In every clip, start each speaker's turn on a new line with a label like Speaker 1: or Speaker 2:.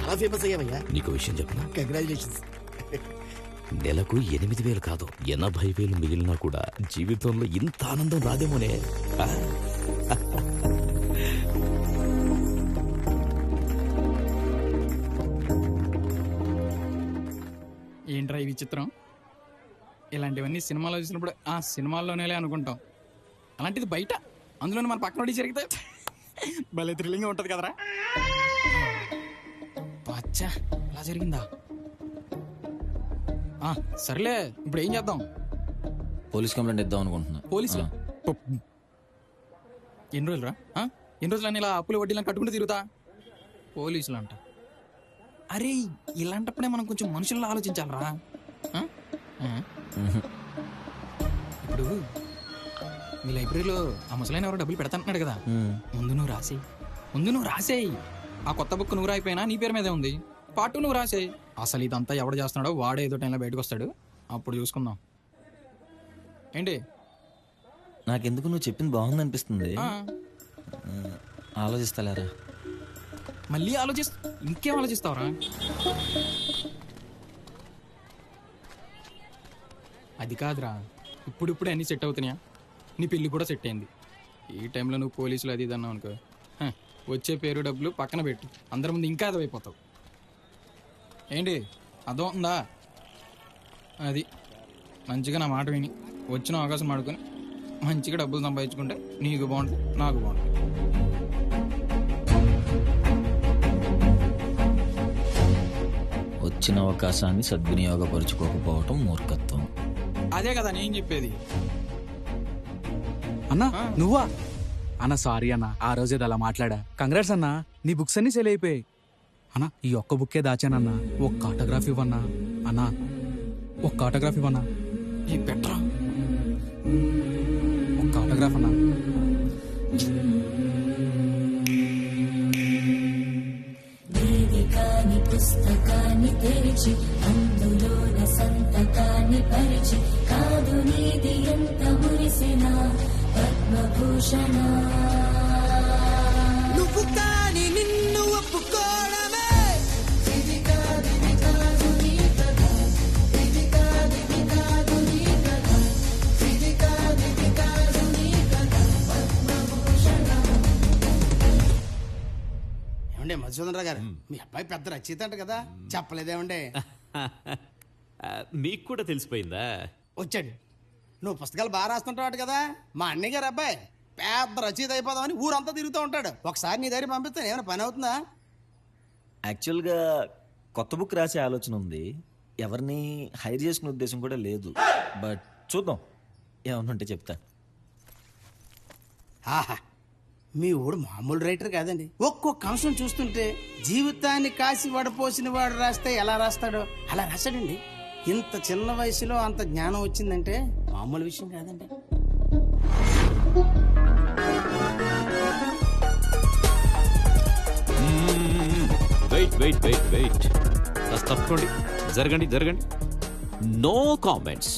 Speaker 1: చాలా ఫేమస్ అయ్యావయ్యా.
Speaker 2: నీకు విషయం చెప్పనా?
Speaker 1: కంగ్రాచులేషన్స్.
Speaker 2: నెలకు 8,000 కాదు 80,000 మిగిలినా కూడా జీవితంలో ఇంత ఆనందం రాదేమోనే.
Speaker 3: ఏంట్రా ఈ విచిత్రం? ఇలాంటివన్నీ సినిమాలో చూసినప్పుడు ఆ సినిమాల్లోనే అనుకుంటాం. అలాంటిది బయట, అందులోనే మన పక్కన జరిగితే భలే థ్రిల్లింగ్గా ఉంటుంది కదరా. అచ్చా, అలా జరిగిందా? సర్లే, ఇప్పుడు ఏం చేద్దాం?
Speaker 4: పోలీస్ కంప్లైంట్ ఇద్దాం అనుకుంటున్నా.
Speaker 3: పోలీసులు ఎన్ని రోజులు రా? ఎన్ని రోజులు అని ఇలా అప్పులు వడ్డీలను కట్టుకుంటూ తిరుగుతా? పోలీసులు అంట. అరే, ఇలాంటప్పుడే మనం కొంచెం మనుషుల్లో ఆలోచించాలరా. ఇప్పుడు మీ లైబ్రరీలో ఆ ముసలైన ఎవరో డబ్బులు పెడతాంటున్నాడు కదా, ముందు నువ్వు రాసేయి. ఆ కొత్త బుక్ నువ్వు రాయిపోయినా నీ పేరు మీదే ఉంది. పాటు నువ్వు రాసేయి. అసలు ఇదంతా ఎవడు చేస్తున్నాడో వాడే ఏదో టైంలో బయటకు వస్తాడు, అప్పుడు చూసుకుందాం. ఏంటి?
Speaker 4: నాకెందుకు నువ్వు చెప్పింది బాగుంది అనిపిస్తుంది. ఆలోచిస్తలేరా?
Speaker 3: మళ్ళీ ఇంకేం ఆలోచిస్తావురా? అది కాదురా, ఇప్పుడిప్పుడే అన్నీ సెట్ అవుతున్నాయా? నీ పెళ్ళి కూడా సెట్ అయింది. ఈ టైంలో నువ్వు పోలీసులు అది ఇదన్నావు అనుకో, వచ్చే పేరు డబ్బులు పక్కన పెట్టు, అందరి ముందు ఇంకా అదైపోతావు. ఏంటి అదో ఉందా? అది మంచిగా నా మాట విని వచ్చిన అవకాశం ఆడుకొని మంచిగా డబ్బులు సంపాదించుకుంటే నీకు బాగుంటుంది, నాకు బాగుంటుంది.
Speaker 4: వచ్చిన అవకాశాన్ని సద్వినియోగపరుచుకోకపోవటం మూర్ఖత్వం.
Speaker 3: అదే కదా నేను చెప్పేది.
Speaker 5: అన్నా నువ్వా? అన్న సారీ అన్న, ఆ రోజు అలా మాట్లాడా. కంగ్రాట్స్ అన్నా, నీ బుక్స్ అన్ని సేల్ అయిపోయాయి. అన్నా ఈ ఒక్క బుక్కే దాచానన్నా, ఒక్క ఆటోగ్రాఫ్ ఇవ్వన్నా. అన్నా ఒక్క ఆటోగ్రాఫ్ ఇవ్వన్నా.
Speaker 3: ఈ పెట్రా
Speaker 5: ఒక్క ఆటోగ్రాఫ్ అన్నా.
Speaker 6: వేదికాని పుస్తకాన్ని తెరిచి అందులోన సంతకాన్ని పరిచి కాదు నీది ఎంత మురిసిన పద్మభూషణ.
Speaker 7: నువ్వు కాని నిన్ను ఒప్పుకోవడమే
Speaker 6: ఇది కాదు నీ కథ, ఇది కాదు నీ కథ, ఇది కాదు నీ కథ పద్మభూషణ.
Speaker 1: ఏమండే మధుసూదనరావు గారు, మీ అబ్బాయి పెద్ద రచయిత అంట కదా, చెప్పలేదేమండే?
Speaker 2: మీకు కూడా తెలిసిపోయిందా?
Speaker 1: వచ్చాడు. నువ్వు పుస్తకాలు బాగా రాస్తుంటావు కదా, మా అన్నయ్య గారు అబ్బాయి పెద్ద రచయిత అయిపోదామని ఊరంతా తిరుగుతూ ఉంటాడు. ఒకసారి నీ దగ్గర పంపిస్తాను, ఏమైనా పని అవుతుందా?
Speaker 4: యాక్చువల్గా కొత్త బుక్ రాసే ఆలోచన ఉంది. ఎవరిని హైర్ చేసుకునే ఉద్దేశం కూడా లేదు. బట్ చూద్దాం, ఏమన్నా ఉంటే చెప్తా.
Speaker 1: ఆహా, మీ ఊడు మామూలు రైటర్ కాదండి. ఒక్కొక్క అంశం చూస్తుంటే జీవితాన్ని కాసి వడపోసిన వాడు రాస్తే ఎలా రాస్తాడో అలా రాశాడండి. ఇంత చిన్న వయసులో అంత జ్ఞానం వచ్చిందంటే మామూలు విషయం కాదండి.
Speaker 2: వెయిట్ తప్పకోండి, జరగండి. No comments.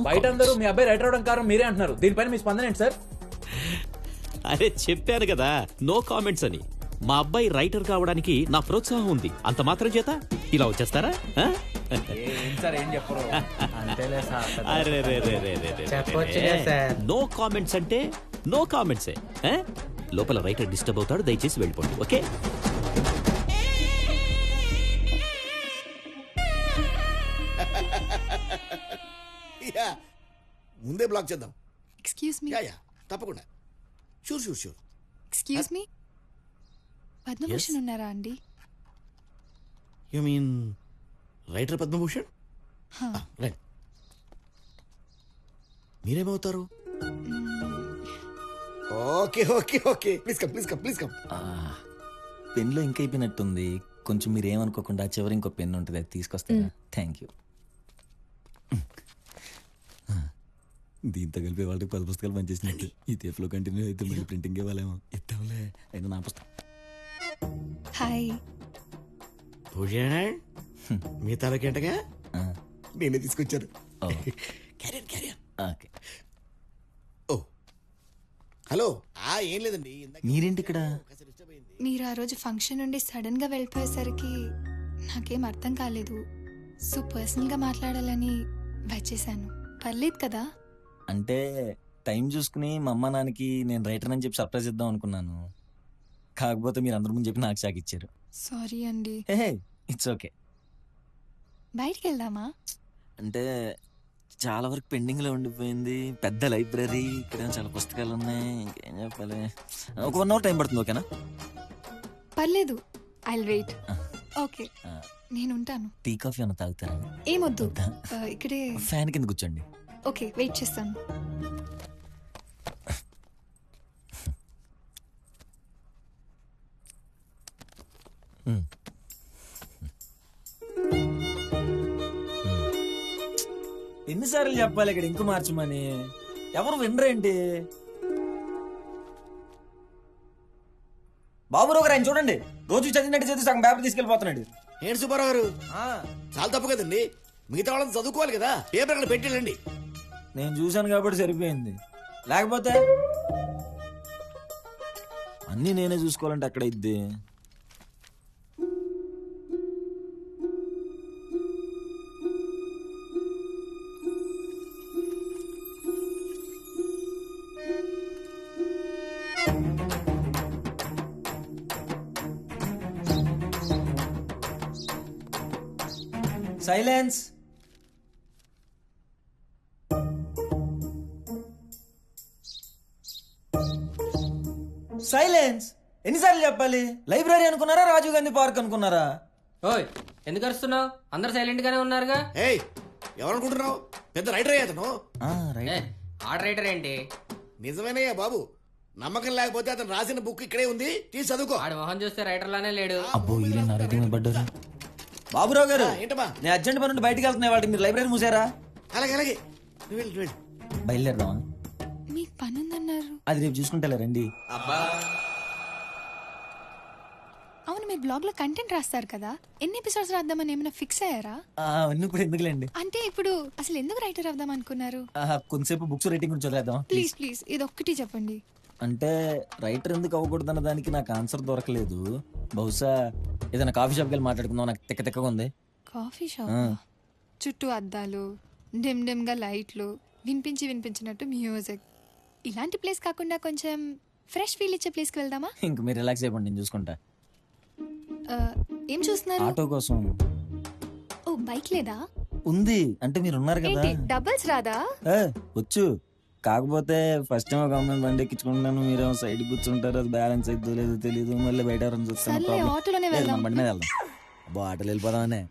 Speaker 5: బయట అందరూ మీ అబ్బాయి రైటర్ అవడం కారణం మీరే అంటున్నారు. దీనిపైన మీ స్పందన ఏంటి సార్?
Speaker 2: అరే చెప్పాను కదా, నో కామెంట్స్ అని. మా అబ్బాయి రైటర్ కావడానికి నా ప్రోత్సాహం ఉంది. అంత మాత్రం చేత ఇలా వచ్చేస్తారా? నో కామెంట్స్ అంటే నో కామెంట్సే. లోపల రైటర్ డిస్టర్బ్ అవుతాడు, దయచేసి వెళ్ళిపోండి. ఓకే?
Speaker 1: ముందే బ్లాక్ చేద్దాం.
Speaker 8: Excuse me.
Speaker 1: తప్పకుండా. షూర్.
Speaker 8: ఎక్స్క్యూజ్ మీ, పద్మభూషణ్ ఉన్నారా అండి?
Speaker 1: You mean writer Padmabhushan? Right. మీరేమవుతారు? ఓకే. Please come.
Speaker 4: పెన్లో ఇంకా అయిపోయినట్టుంది. కొంచెం మీరు ఏమనుకోకుండా చివరి ఇంకో పెన్ ఉంటుంది, అది తీసుకొస్తారా? Thank you. దీంతో కలిపి వాళ్ళకి 10 పుస్తకాలు పనిచేసినట్టు. ఈ తీఫ్లో కంటిన్యూ అయితే మళ్ళీ ప్రింటింగ్ ఇవ్వాలేమో. ఇద్దాంలే, అయినా నా పుస్తకం.
Speaker 8: హాయ్
Speaker 1: భూషణ్, మీ తలకేంటగా నేనే తీసుకొచ్చాను. క్యారియర్.
Speaker 4: ఓకే.
Speaker 1: ఓ హలో. ఏం లేదండి,
Speaker 4: మీరేంటి ఇక్కడ?
Speaker 8: మీరు ఆ రోజు ఫంక్షన్ నుండి సడన్గా వెళ్ళిపోయేసరికి నాకేం అర్థం కాలేదు. సో పర్సనల్గా మాట్లాడాలని వచ్చేసాను. పర్లేదు కదా?
Speaker 4: అంటే టైం చూసుకుని మా అమ్మ నాన్నకి నేను రైటర్ అని చెప్పి సర్ప్రైజ్ ఇద్దాం అనుకున్నాను. కాకపోతే మీరు అందరి ముందు చెప్పి నాకు షాక్ ఇచ్చారు.
Speaker 8: సారీ అండి.
Speaker 4: హే, ఇట్స్ ఓకే.
Speaker 8: బయటికి వెళ్దామా?
Speaker 4: అంటే చాలా వరకు పెండింగ్లో ఉండిపోయింది. పెద్ద లైబ్రరీ, ఇక్కడ చాలా పుస్తకాలు ఉన్నాయి. ఇంకేం చెప్పాలి, ఒక 1 అవర్ టైం పడుతుంది. ఓకేనా?
Speaker 8: పర్లేదు, ఐ వెయిట్.
Speaker 4: ఆ.
Speaker 8: ఓకే, నేను ఉంటాను.
Speaker 4: టీ కాఫీ అన్న తాగుతారా?
Speaker 8: ఏమొద్దు,
Speaker 4: వద్దా?
Speaker 8: ఇక్కడే.
Speaker 4: ఫ్యాన్ కింద కూర్చోండి.
Speaker 8: ఓకే, వెయిట్ చేస్తాను.
Speaker 4: ఎన్నిసార్లు చెప్పాలి ఇక్కడ ఇంకు మార్చమని? ఎవరు వినరేంటి? బాబురావు గారు ఆయన చూడండి, రోజు చదివినట్టు చదివి సగం పేపర్ తీసుకెళ్ళిపోతున్నాడు.
Speaker 9: ఏంటి సుబ్బారావు గారు, చాలా తప్పు కదండి. మిగతా వాళ్ళని చదువుకోవాలి కదా, పేపర్ అక్కడ పెట్టేళ్ళండి.
Speaker 4: నేను చూశాను కాబట్టి సరిపోయింది, లేకపోతే అన్నీ నేనే చూసుకోవాలంటే అక్కడ ఇద్ది. సైలెన్స్. సైలెన్స్. ఎన్నిసార్లు చెప్పాలి? లైబ్రరీ అనుకున్నారా, రాజీవ్ గాంధీ పార్క్ అనుకున్నారా?
Speaker 10: ఓయ్, ఎందుకు అరుస్తున్నావు? అందరు సైలెంట్ గానే ఉన్నారుగా.
Speaker 9: ఏయ్, ఎవరనుకుంటున్నావు? పెద్ద రైటర్ అయ్యా అతను.
Speaker 10: ఆర్డర్ రైటర్ ఏంటి?
Speaker 9: నిజమేనయ్యా బాబు, నమ్మకం లేకపోతే అతను రాసిన బుక్ ఇక్కడే ఉంది, తీసి చదువుకో.
Speaker 10: ఆడి మొహం చూస్తే రైటర్ లానే లేడు.
Speaker 4: అబ్బో, ఇలా నా రైటింగ్ మీద పడ్డారు. బాబురావు గారు,
Speaker 9: ఏంటమ్మా?
Speaker 4: నేను అర్జెంట్ పని నుండి బయటకు వెళ్తున్నా. వాటికి మీరు లైబ్రరీ మూసారా?
Speaker 9: అలాగే అలాగే, నువ్వు వెళ్ళు, నువ్వు వెళ్ళు.
Speaker 4: బయలుదేరదామా?
Speaker 8: మీకు పని ఉందన్నారు.
Speaker 4: అది రేపు చూసుకుంటా రండి.
Speaker 8: అవును, మీరు బ్లాగ్ లో కంటెంట్ రాస్తారు కదా, ఎన్ని ఎపిసోడ్స్ రాద్దామని ఏమైనా ఫిక్స్ అయ్యారా?
Speaker 4: అవన్నీ ఇప్పుడు ఎందుకులేండి.
Speaker 8: అంటే ఇప్పుడు అసలు ఎందుకు రైటర్ అవుదాం అనుకున్నారు?
Speaker 4: కొంతసేపు బుక్స్ రైటింగ్ గురించి చదివేద్దాం.
Speaker 8: ప్లీజ్ ప్లీజ్, ఇది ఒక్కటి చెప్పండి.
Speaker 4: అంటే రైటర్ ఎందుకు అవ్వకూడదన్న దానికి నాకు ఆన్సర్ దొరకలేదు. బహుశా ఏదైనా కాఫీ షాప్కి వెళ్ళి మాట్లాడుకుందాం. నాకు తిక్కగా ఉంది.
Speaker 8: కాఫీ షాప్, చుట్టూ అద్దాలు, డిమ్ డిమ్ గా లైట్లు, వినిపించినట్టు మ్యూజిక్, ఇలాంటి ప్లేస్ కాకుండా కొంచెం ఫ్రెష్ ఫీల్ ఇచ్చే ప్లేస్కి వెళ్దామా?
Speaker 4: ఇంక మీరు రిలాక్స్ అయిపోండి, నేను చూసుకుంటా.
Speaker 8: ఏం చూస్తున్నారు?
Speaker 4: ఆటో కోసం.
Speaker 8: ఓ, బైక్ లేదా?
Speaker 4: ఉంది, అంటే మీరు ఉన్నారు కదా.
Speaker 8: ఏంటి, డబుల్స్ రాదా?
Speaker 4: వచ్చు, కాకపోతే ఫస్ట్ టైం ఒక అమ్మాయిని బండి ఎక్కించుకుంటున్నాను, మీరేమో సైడ్ కూర్చుంటారు. అది బ్యాలెన్స్ అయిద్దో లేదో తెలియదు. మళ్ళీ బయట ఎవరైనా చూస్తాను.
Speaker 8: సర్లే, ఆటోలోనే వెళ్దాం.
Speaker 4: బండి మీద వెళ్దాం. అబ్బో, ఆటోలో వెళ్ళిపోదామనే.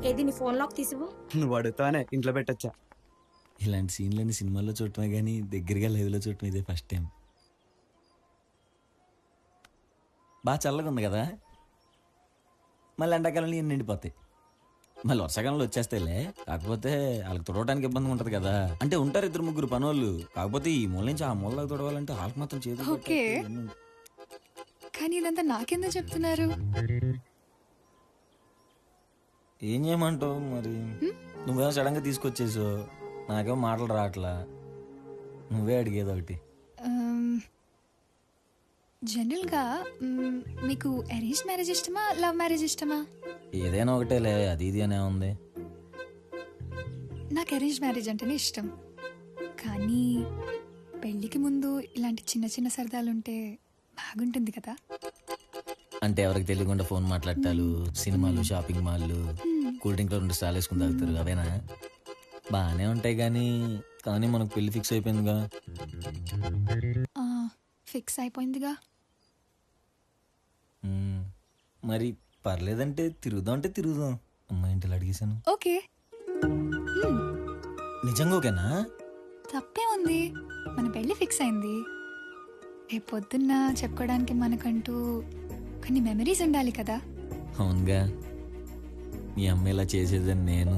Speaker 11: ఏది నీ ఫోన్ లాక్ తీసివు?
Speaker 5: నువ్వు అడుగుతానే ఇంట్లో పెట్టచ్చా?
Speaker 4: ఇలాంటి సీన్లన్నీ సినిమాల్లో చూడటమే కానీ దగ్గరగా లైవ్లో చూడటం ఇదే ఫస్ట్ టైం. బాగా చల్లగా ఉంది కదా. మళ్ళీ ఎండాకాలంలో ఇన్ని నిండిపోతాయి. మళ్ళీ వర్షాకాలంలో వచ్చేస్తాయిలే. కాకపోతే వాళ్ళకి తుడవడానికి ఇబ్బంది ఉంటుంది కదా. అంటే ఉంటారు 2-3 పనోళ్ళు. కాకపోతే ఈ మూల నుంచి ఆ మూలకి తుడవాలంటే వాళ్ళకి మాత్రం చేతులు.
Speaker 8: ఓకే, కానీ ఇదంతా నాకెందుకు చెప్తున్నారు?
Speaker 4: ఏం చేయమంటావు మరి? నువ్వేమో సడన్గా తీసుకొచ్చేసావు, నాకేమో మాటలు రావట్లా. నువ్వే అడిగేది ఒకటి.
Speaker 8: జనరల్గా మీకు అరేంజ్ మ్యారేజ్ ఇష్టమా, లవ్ మ్యారేజ్ ఇష్టమా?
Speaker 4: ఏదైనా ఒకటేలే, అది ఇది అనే ఉంది.
Speaker 8: నాకు అరేంజ్ మ్యారేజ్ అంటేనే ఇష్టం. కానీ పెళ్ళికి ముందు ఇలాంటి చిన్న చిన్న సరదాలుంటే బాగుంటుంది కదా.
Speaker 4: అంటే ఎవరికి తెలియకుండా ఫోన్ మాట్లాడటాలు, సినిమాలు, షాపింగ్ మాల్లు, కూల్ డ్రింక్లో 2 స్టాల్ వేసుకుని తాగుతారు, అవేనా? బాగానే ఉంటాయి కానీ మనకు పెళ్లి ఫిక్స్ అయిపోయిందిగా.
Speaker 8: ఫిక్స్ అయిపోయిందిగా.
Speaker 4: మరి పర్లేదంటే తిరుగుదాం అంటే తిరుగుదాం. అమ్మాయి ఇంటిలో అడిగేశాను.
Speaker 8: ఓకే,
Speaker 4: నిజంగా ఓకేనా?
Speaker 8: తప్పే ఉంది. మన పెళ్లి ఫిక్స్ అయింది. రేపు పొద్దున్న చెప్పుకోవడానికి మనకంటూ కొన్ని మెమరీస్ ఉండాలి కదా.
Speaker 4: అవునుగా, మీ అమ్మ ఇలా చేసేదని నేను,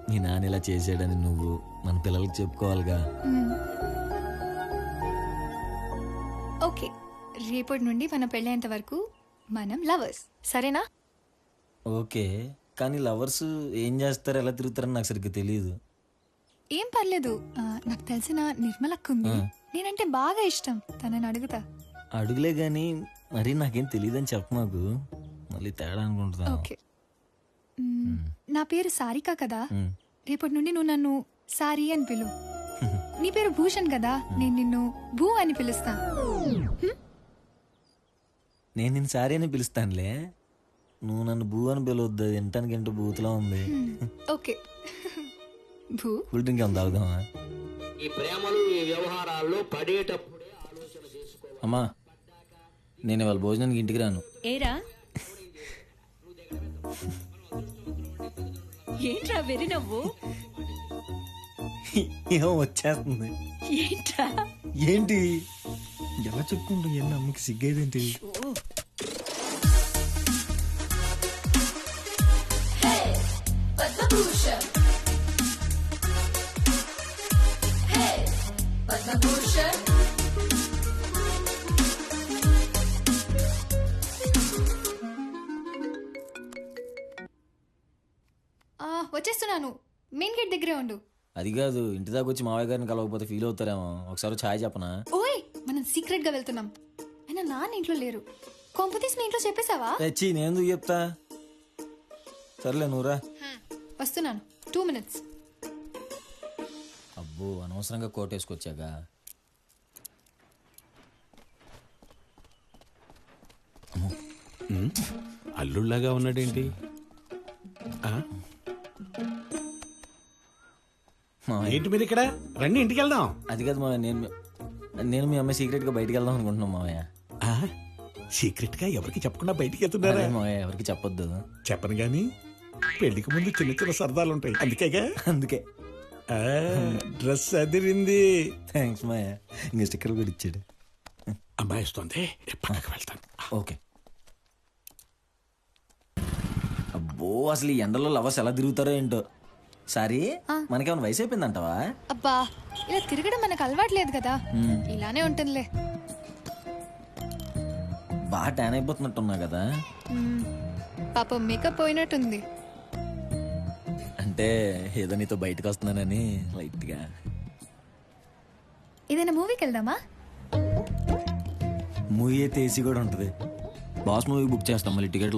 Speaker 4: మీ నాన్న ఇలా చేసాడని నువ్వు, మన పిల్లలకి చెప్పుకోవాలిగా.
Speaker 8: ఓకే, రేపటి నుండి మన పెళ్ళేంత వరకు మనం లవర్స్, సరేనా?
Speaker 4: ఓకే, కానీ లవర్స్ ఏం చేస్తారు, ఎలా తిరుగుతారని నాకు సరిగ్గా తెలియదు.
Speaker 8: ఏం పర్లేదు నాకు తెలిసిన నిర్మలక్క ఉంది నేనంటే బాగా ఇష్టం తనని అడుగుతా.
Speaker 4: అడుగులే గాని మరి నాకేం తెలియదని చెప్ప మాకు, మళ్ళీ తేడా అనుకుంటున్నా.
Speaker 8: ఓకే నా పేరు సారిక కదా, రేపటి నుండి నువ్వు నన్ను సారీ అని పిలు. నీ పేరు భూషణ్ కదా, నేను నిన్ను భూ అని పిలుస్తా.
Speaker 4: నేను నిన్ను సారీ అని పిలుస్తానులే, నువ్వు నన్ను భూ అని పిలవద్దు, వినటానికి ఏంటో బూతులా ఉంది.
Speaker 8: ఓకే భూ.
Speaker 4: కూల్ డ్రింక్ ఏమైనా తాగుదామా?
Speaker 9: ఈ ప్రేమలు ఈ వ్యవహారాల్లో పడేటప్పుడు
Speaker 4: అమ్మా నేను ఇవాళ భోజనానికి ఇంటికి రాను.
Speaker 11: ఏరా ఏంట్రా వెరి నవ్వు?
Speaker 4: ఏమో వచ్చేస్తుంది.
Speaker 11: ఏంట్రా?
Speaker 4: ఏంటి ఎలా చెప్పుకుంటూ ఎన్న అమ్మకి సిగ్గేదేంటి?
Speaker 8: వచ్చేస్తున్నాను, మెయిన్ గేట్ దగ్గరే ఉండు.
Speaker 4: అది కాదు, ఇంటి దాకా వచ్చి మావయ్య గారిని కలవకపోతే ఫీల్ అవుతారేమో, ఒకసారి ఛాయ్ చెప్పనా?
Speaker 8: ఓయ్ మనం సీక్రెట్ గా వెళ్తున్నాం, అయినా నాన్న ఇంట్లో లేరు. కొంపతీసి మీ ఇంట్లో చెప్పేశావా?
Speaker 4: తెచ్చి నేను ఎందుకు చెప్తా, సర్లే నువ్వురా.
Speaker 8: వస్తున్నాను, 2 minutes.
Speaker 4: అబ్బో అనవసరంగా కోట్ వేసుకొచ్చాగా.
Speaker 2: అల్లుళ్ళగా ఉన్నాడేంటి? ఏంటి మీరు ఇక్కడ రండి, ఇంటికి వెళ్దాం.
Speaker 4: అది కాదు మావయ్య, నేను మీ అమ్మాయి సీక్రెట్ గా బయటికి వెళ్దాం అనుకుంటున్నాం మావయ్య.
Speaker 12: సీక్రెట్ గా ఎవరికి చెప్పకుండా బయటికి వెళ్తున్నారా?
Speaker 4: మావయ్య ఎవరికి చెప్పొద్దు.
Speaker 12: చెప్పను గాని పెళ్లికి ముందు చిన్న చిన్న సరదాలు ఉంటాయి, అందుకేగా.
Speaker 4: అందుకే
Speaker 12: డ్రెస్ అదిరింది.
Speaker 4: థ్యాంక్స్ మావయ్య, ఇంకా స్టిక్కర్ కూడా ఇచ్చాడు.
Speaker 12: అమ్మాయి వస్తుంది, పక్కకి వెళ్తాను.
Speaker 4: ఓకే. అబ్బో అసలు ఈ ఎండలో లవర్స్ ఎలా తిరుగుతారో ఏంటో. సారీ మనకేమైనా వయసు అయిపోయిందంటావా?
Speaker 8: అబ్బా ఇలా తిరగడం మనకు అలవాట్లేదు కదా, ఇలానే ఉంటుందిలే.
Speaker 4: బాగా ట్యాన్ అయిపోతున్నట్టున్నా కదా.
Speaker 8: పాపం మేకప్ పోయినట్టుంది.
Speaker 4: అంటే ఏదో నీతో బయటకు వస్తున్నానని లైట్ గా.
Speaker 8: ఏదైనా మూవీకి వెళ్దామా?
Speaker 4: మూవీ అయితే ఏసీ కూడా ఉంటది. బాస్ మూవీ బుక్ చేస్తాం, మళ్ళీ టికెట్